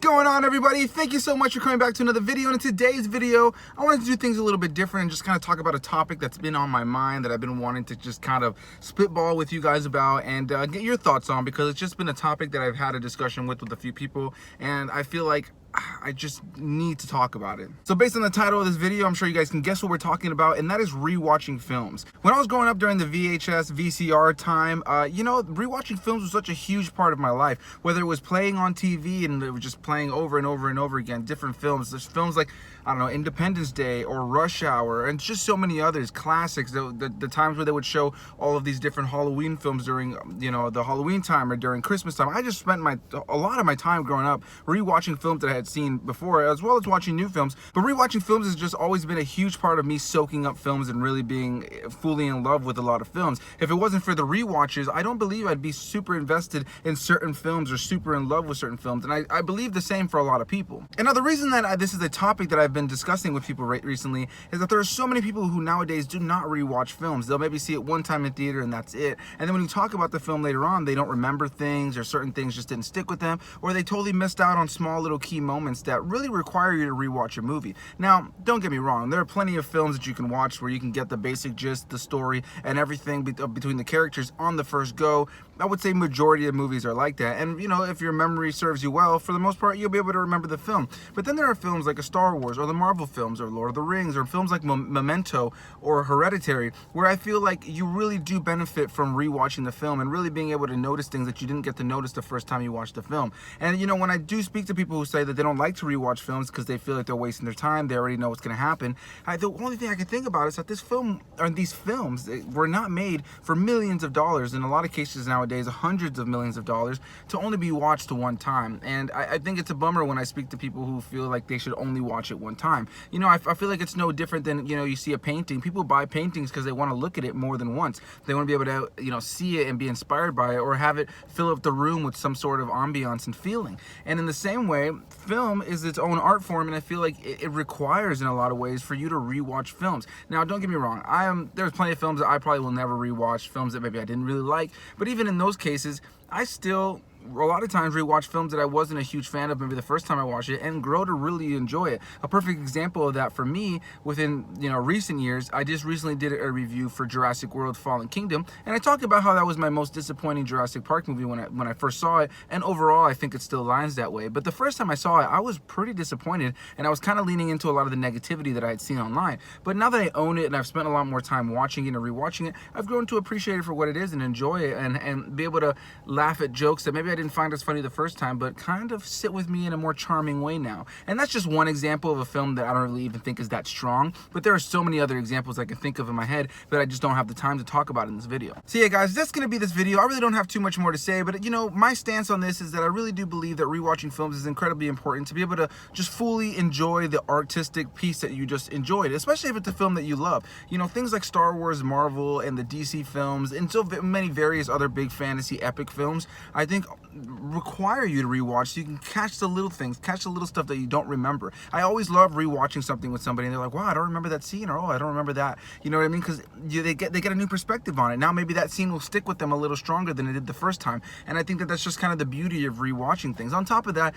going on, everybody? Thank you so much for coming back to another video. And in today's video, I wanted to do things a little bit different and just kind of talk about a topic that's been on my mind that I've been wanting to just kind of spitball with you guys about and get your thoughts on, because it's just been a topic that I've had a discussion with a few people, and I feel like I just need to talk about it. So based on the title of this video, I'm sure you guys can guess what we're talking about, and that is rewatching films. When I was growing up during the VHS, VCR time, rewatching films was such a huge part of my life. Whether it was playing on TV and it was just playing over and over and over again, different films. There's films like, I don't know, Independence Day or Rush Hour, and just so many others, classics. The times where they would show all of these different Halloween films during, the Halloween time or during Christmas time. I just spent a lot of my time growing up rewatching films that I had seen before, as well as watching new films. But rewatching films has just always been a huge part of me soaking up films and really being fully in love with a lot of films. If it wasn't for the rewatches, I don't believe I'd be super invested in certain films or super in love with certain films, and I believe the same for a lot of people. And now the reason that this is a topic that I've been discussing with people recently is that there are so many people who nowadays do not rewatch films. They'll maybe see it one time in theater and that's it, and then when you talk about the film later on, they don't remember things, or certain things just didn't stick with them, or they totally missed out on small little key moments that really require you to rewatch a movie. Now, don't get me wrong, there are plenty of films that you can watch where you can get the basic gist, the story, and everything between the characters on the first go. I would say majority of movies are like that, and if your memory serves you well, for the most part, you'll be able to remember the film. But then there are films like a Star Wars, or the Marvel films, or Lord of the Rings, or films like Memento or Hereditary, where I feel like you really do benefit from rewatching the film and really being able to notice things that you didn't get to notice the first time you watched the film. And when I do speak to people who say that they don't like to rewatch films because they feel like they're wasting their time, they already know what's going to happen, the only thing I can think about is that these films were not made for millions of dollars, in a lot of cases nowadays hundreds of millions of dollars, to only be watched one time. And I think it's a bummer when I speak to people who feel like they should only watch it one time. I feel like it's no different than, you see a painting. People buy paintings because they want to look at it more than once. They want to be able to, see it and be inspired by it, or have it fill up the room with some sort of ambiance and feeling. And in the same way, film is its own art form, and I feel like it requires, in a lot of ways, for you to rewatch films. Now, don't get me wrong, there's plenty of films that I probably will never rewatch, films that maybe I didn't really like, but even in those cases, I still a lot of times rewatch films that I wasn't a huge fan of maybe the first time I watched it, and grow to really enjoy it. A perfect example of that for me within recent years, I just recently did a review for Jurassic World Fallen Kingdom, and I talked about how that was my most disappointing Jurassic Park movie when I first saw it, and overall I think it still aligns that way. But the first time I saw it, I was pretty disappointed, and I was kind of leaning into a lot of the negativity that I had seen online. But now that I own it and I've spent a lot more time watching it and rewatching it, I've grown to appreciate it for what it is and enjoy it, and be able to laugh at jokes that maybe I didn't find as funny the first time, but kind of sit with me in a more charming way now. And that's just one example of a film that I don't really even think is that strong, but there are so many other examples I can think of in my head that I just don't have the time to talk about in this video. So yeah, guys, that's gonna be this video. I really don't have too much more to say, but my stance on this is that I really do believe that rewatching films is incredibly important to be able to just fully enjoy the artistic piece that you just enjoyed, especially if it's a film that you love. Things like Star Wars, Marvel, and the DC films, and so many various other big fantasy epic films, I think require you to rewatch so you can catch the little things, catch the little stuff that you don't remember. I always love rewatching something with somebody and they're like, wow, I don't remember that scene, or oh, I don't remember that. You know what I mean? Because they get a new perspective on it. Now maybe that scene will stick with them a little stronger than it did the first time. And I think that that's just kind of the beauty of rewatching things. On top of that,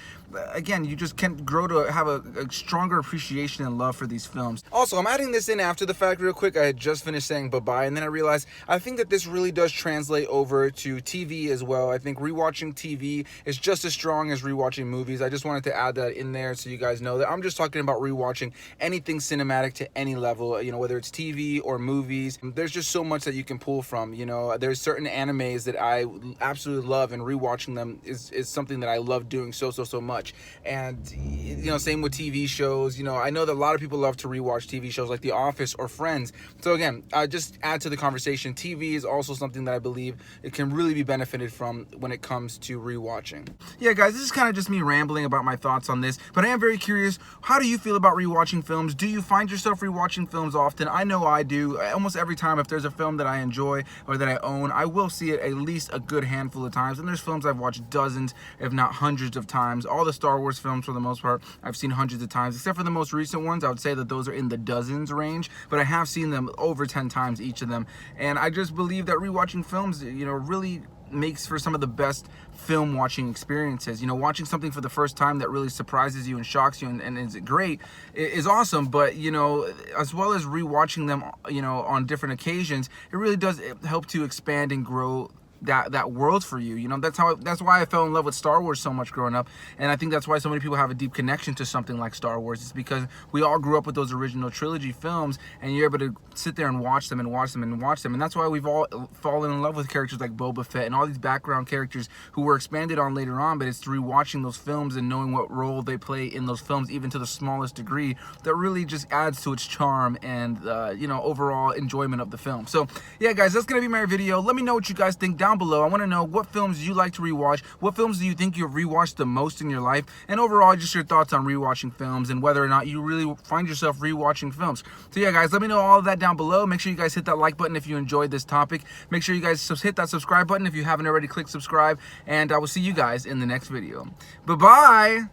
again, you just can grow to have a stronger appreciation and love for these films. Also, I'm adding this in after the fact real quick. I had just finished saying bye-bye, and then I realized I think that this really does translate over to TV as well. I think rewatching TV is just as strong as rewatching movies. I just wanted to add that in there so you guys know that I'm just talking about rewatching anything cinematic to any level, whether it's TV or movies. There's just so much that you can pull from. There's certain animes that I absolutely love, and rewatching them is something that I love doing so much. And same with TV shows. I know that a lot of people love to rewatch TV shows like The Office or Friends. So again, just add to the conversation, TV is also something that I believe it can really be benefited from when it comes to rewatching. Yeah, guys, this is kind of just me rambling about my thoughts on this, but I am very curious, how do you feel about rewatching films? Do you find yourself rewatching films often? I know I do. Almost every time, if there's a film that I enjoy or that I own, I will see it at least a good handful of times. And there's films I've watched dozens, if not hundreds of times. All the Star Wars films, for the most part, I've seen hundreds of times, except for the most recent ones. I would say that those are in the dozens range, but I have seen them over 10 times, each of them. And I just believe that rewatching films, really makes for some of the best film watching experiences. You know, watching something for the first time that really surprises you and shocks you and is great is awesome, but you know, as well as rewatching them, you know, on different occasions, it really does help to expand and grow that world for you. You know, that's why I fell in love with Star Wars so much growing up, and I think that's why so many people have a deep connection to something like Star Wars. It's because we all grew up with those original trilogy films, and you're able to sit there and watch them and watch them and watch them, and that's why we've all fallen in love with characters like Boba Fett and all these background characters who were expanded on later on. But it's through watching those films and knowing what role they play in those films, even to the smallest degree, that really just adds to its charm and you know, overall enjoyment of the film. So yeah, guys, that's gonna be my video. Let me know what you guys think down below. I want to know what films you like to rewatch, what films do you think you've rewatched the most in your life, and overall just your thoughts on rewatching films and whether or not you really find yourself rewatching films. So yeah, guys, let me know all of that down below. Make sure you guys hit that like button if you enjoyed this topic. Make sure you guys hit that subscribe button if you haven't already. Click subscribe, and I will see you guys in the next video. Bye-bye.